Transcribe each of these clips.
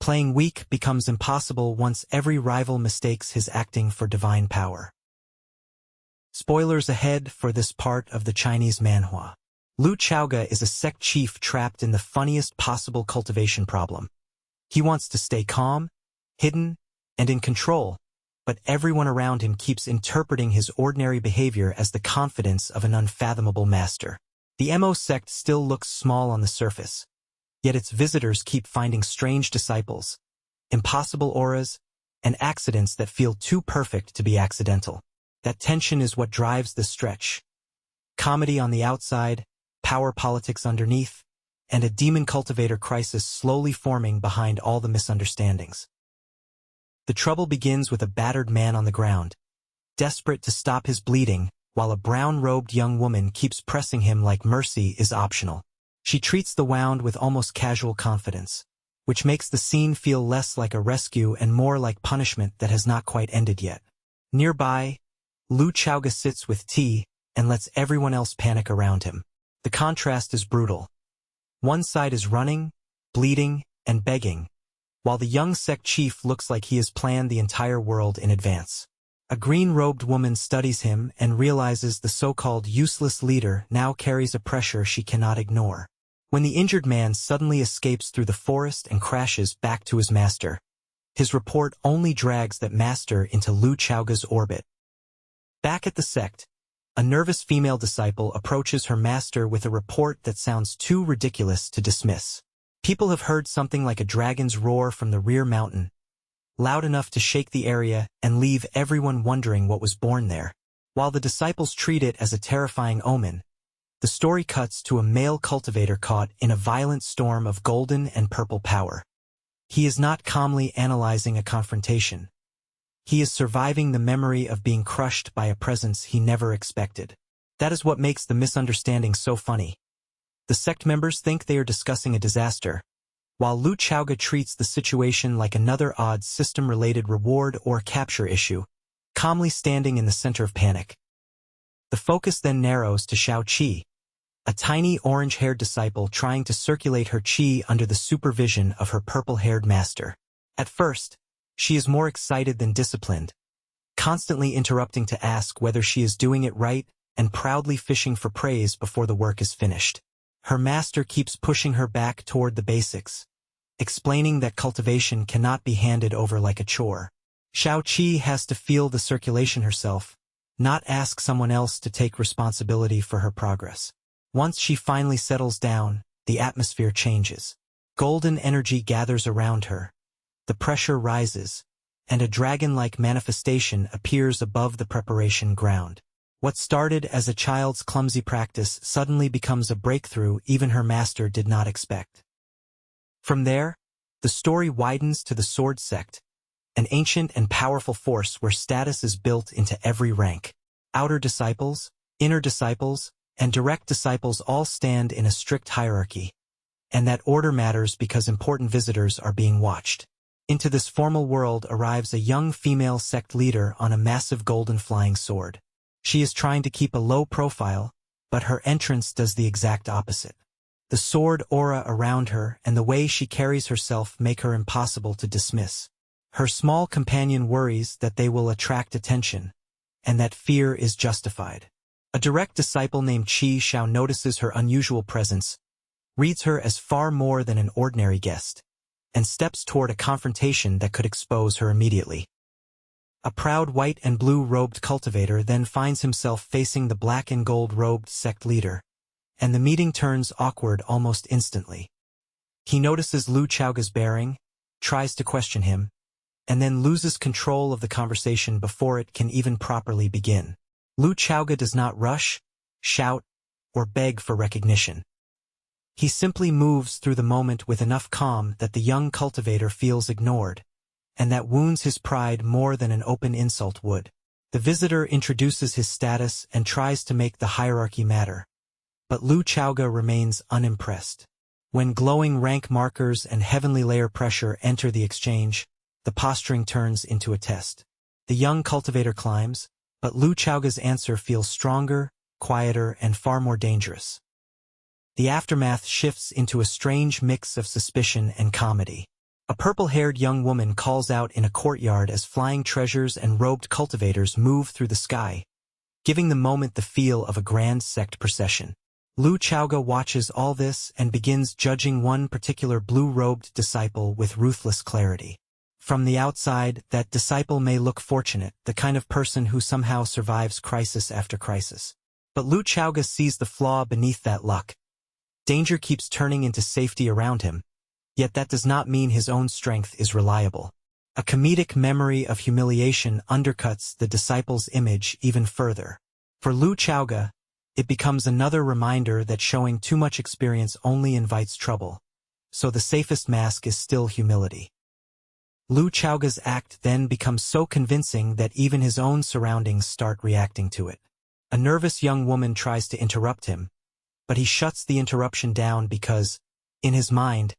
Playing weak becomes impossible once every rival mistakes his acting for divine power. Spoilers ahead for this part of the Chinese manhua. Lu Chaoge is a sect chief trapped in the funniest possible cultivation problem. He wants to stay calm, hidden, and in control, but everyone around him keeps interpreting his ordinary behavior as the confidence of an unfathomable master. The Mo sect still looks small on the surface, yet its visitors keep finding strange disciples, impossible auras, and accidents that feel too perfect to be accidental. That tension is what drives the stretch. Comedy on the outside, power politics underneath, and a demon cultivator crisis slowly forming behind all the misunderstandings. The trouble begins with a battered man on the ground, desperate to stop his bleeding, while a brown-robed young woman keeps pressing him like mercy is optional. She treats the wound with almost casual confidence, which makes the scene feel less like a rescue and more like punishment that has not quite ended yet. Nearby, Lu Chaoge sits with tea and lets everyone else panic around him. The contrast is brutal. One side is running, bleeding, and begging, while the young sect chief looks like he has planned the entire world in advance. A green-robed woman studies him and realizes the so-called useless leader now carries a pressure she cannot ignore. When the injured man suddenly escapes through the forest and crashes back to his master, his report only drags that master into Lu Chaoge's orbit. Back at the sect, a nervous female disciple approaches her master with a report that sounds too ridiculous to dismiss. People have heard something like a dragon's roar from the rear mountain, loud enough to shake the area and leave everyone wondering what was born there. While the disciples treat it as a terrifying omen, the story cuts to a male cultivator caught in a violent storm of golden and purple power. He is not calmly analyzing a confrontation. He is surviving the memory of being crushed by a presence he never expected. That is what makes the misunderstanding so funny. The sect members think they are discussing a disaster, while Lu Chaoge treats the situation like another odd system-related reward or capture issue, calmly standing in the center of panic. The focus then narrows to Xiao Qi, a tiny orange-haired disciple trying to circulate her qi under the supervision of her purple-haired master. At first, she is more excited than disciplined, constantly interrupting to ask whether she is doing it right and proudly fishing for praise before the work is finished. Her master keeps pushing her back toward the basics, explaining that cultivation cannot be handed over like a chore. Xiao Qi has to feel the circulation herself, not ask someone else to take responsibility for her progress. Once she finally settles down, the atmosphere changes. Golden energy gathers around her, the pressure rises, and a dragon-like manifestation appears above the preparation ground. What started as a child's clumsy practice suddenly becomes a breakthrough even her master did not expect. From there, the story widens to the Sword Sect, an ancient and powerful force where status is built into every rank. Outer disciples, inner disciples, and direct disciples all stand in a strict hierarchy, and that order matters because important visitors are being watched. Into this formal world arrives a young female sect leader on a massive golden flying sword. She is trying to keep a low profile, but her entrance does the exact opposite. The sword aura around her and the way she carries herself make her impossible to dismiss. Her small companion worries that they will attract attention, and that fear is justified. A direct disciple named Xiao notices her unusual presence, reads her as far more than an ordinary guest, and steps toward a confrontation that could expose her immediately. A proud white and blue-robed cultivator then finds himself facing the black and gold-robed sect leader, and the meeting turns awkward almost instantly. He notices Lu Chaoge's bearing, tries to question him, and then loses control of the conversation before it can even properly begin. Lu Chaoge does not rush, shout, or beg for recognition. He simply moves through the moment with enough calm that the young cultivator feels ignored, and that wounds his pride more than an open insult would. The visitor introduces his status and tries to make the hierarchy matter, but Lu Chaoge remains unimpressed. When glowing rank markers and heavenly layer pressure enter the exchange, the posturing turns into a test. The young cultivator climbs, but Lu Chaoge's answer feels stronger, quieter, and far more dangerous. The aftermath shifts into a strange mix of suspicion and comedy. A purple-haired young woman calls out in a courtyard as flying treasures and robed cultivators move through the sky, giving the moment the feel of a grand sect procession. Lu Chaoga watches all this and begins judging one particular blue-robed disciple with ruthless clarity. From the outside, that disciple may look fortunate, the kind of person who somehow survives crisis after crisis. But Lu Chaoga sees the flaw beneath that luck. Danger keeps turning into safety around him, yet that does not mean his own strength is reliable. A comedic memory of humiliation undercuts the disciple's image even further. For Lu Chaoga, it becomes another reminder that showing too much experience only invites trouble, so the safest mask is still humility. Lu Chaoga's act then becomes so convincing that even his own surroundings start reacting to it. A nervous young woman tries to interrupt him, but he shuts the interruption down because, in his mind,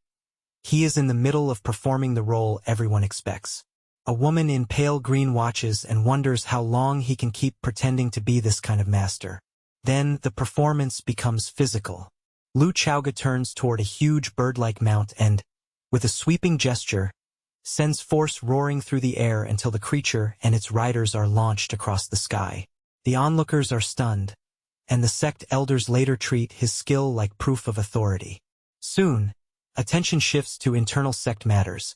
he is in the middle of performing the role everyone expects. A woman in pale green watches and wonders how long he can keep pretending to be this kind of master. Then the performance becomes physical. Lu Chaoga turns toward a huge bird-like mount and, with a sweeping gesture, sends force roaring through the air until the creature and its riders are launched across the sky. The onlookers are stunned, and the sect elders later treat his skill like proof of authority. Soon, attention shifts to internal sect matters,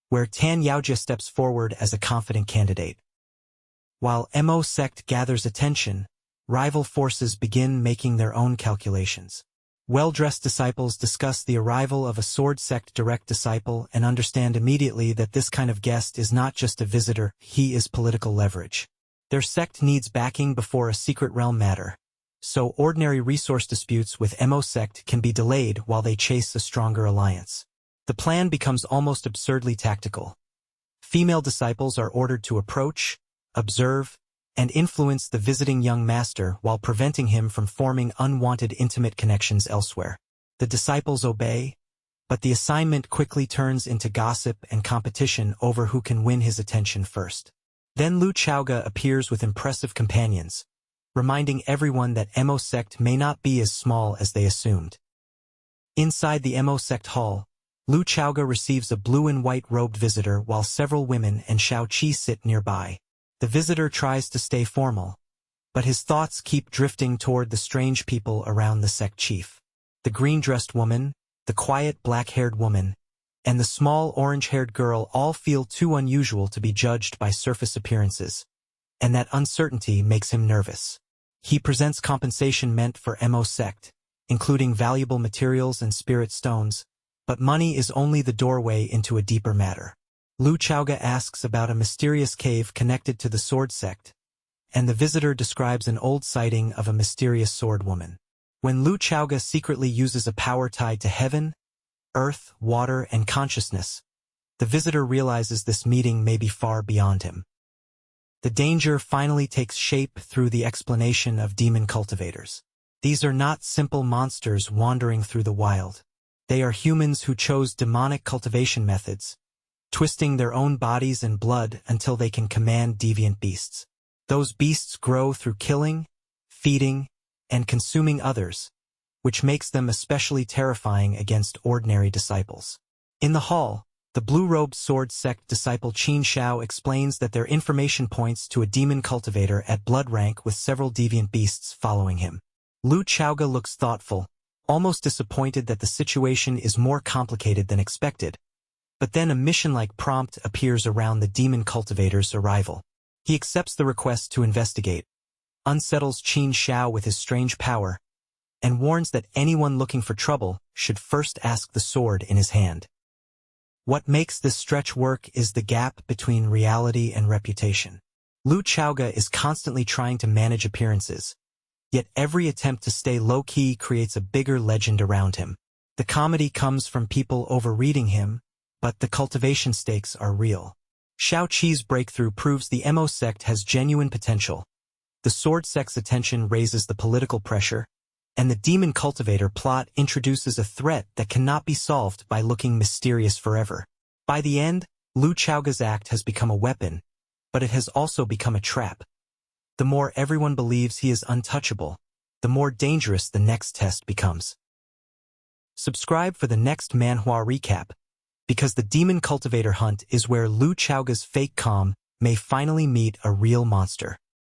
where Tan Yaojia steps forward as a confident candidate. While Mo sect gathers attention, rival forces begin making their own calculations. Well-dressed disciples discuss the arrival of a sword sect direct disciple and understand immediately that this kind of guest is not just a visitor, he is political leverage. Their sect needs backing before a secret realm matter, so ordinary resource disputes with Mo sect can be delayed while they chase a stronger alliance. The plan becomes almost absurdly tactical. Female disciples are ordered to approach, observe, and influence the visiting young master while preventing him from forming unwanted intimate connections elsewhere. The disciples obey, but the assignment quickly turns into gossip and competition over who can win his attention first. Then Lu Chaoga appears with impressive companions, reminding everyone that Mo sect may not be as small as they assumed. Inside the Mo sect hall, Lu Chaoga receives a blue and white robed visitor while several women and Xiao Qi sit nearby. The visitor tries to stay formal, but his thoughts keep drifting toward the strange people around the sect chief. The green-dressed woman, the quiet black-haired woman, and the small orange-haired girl all feel too unusual to be judged by surface appearances, and that uncertainty makes him nervous. He presents compensation meant for Mo sect, including valuable materials and spirit stones, but money is only the doorway into a deeper matter. Lu Chaoga asks about a mysterious cave connected to the sword sect, and the visitor describes an old sighting of a mysterious sword woman. When Lu Chaoga secretly uses a power tied to heaven, earth, water, and consciousness, the visitor realizes this meeting may be far beyond him. The danger finally takes shape through the explanation of demon cultivators. These are not simple monsters wandering through the wild. They are humans who chose demonic cultivation methods, twisting their own bodies and blood until they can command deviant beasts. Those beasts grow through killing, feeding, and consuming others, which makes them especially terrifying against ordinary disciples. In the hall, the blue-robed sword sect disciple Qin Xiao explains that their information points to a demon cultivator at blood rank with several deviant beasts following him. Lu Chaoga looks thoughtful, almost disappointed that the situation is more complicated than expected. But then a mission-like prompt appears around the demon cultivator's arrival. He accepts the request to investigate, unsettles Qin Xiao with his strange power, and warns that anyone looking for trouble should first ask the sword in his hand. What makes this stretch work is the gap between reality and reputation. Lu Chaoga is constantly trying to manage appearances, yet every attempt to stay low-key creates a bigger legend around him. The comedy comes from people overreading him, but the cultivation stakes are real. Xiao Qi's breakthrough proves the Mo sect has genuine potential. The sword sect's attention raises the political pressure, and the demon cultivator plot introduces a threat that cannot be solved by looking mysterious forever. By the end, Lu Chaoga's act has become a weapon, but it has also become a trap. The more everyone believes he is untouchable, the more dangerous the next test becomes. Subscribe for the next manhua recap, because the demon cultivator hunt is where Lu Chaoga's fake calm may finally meet a real monster.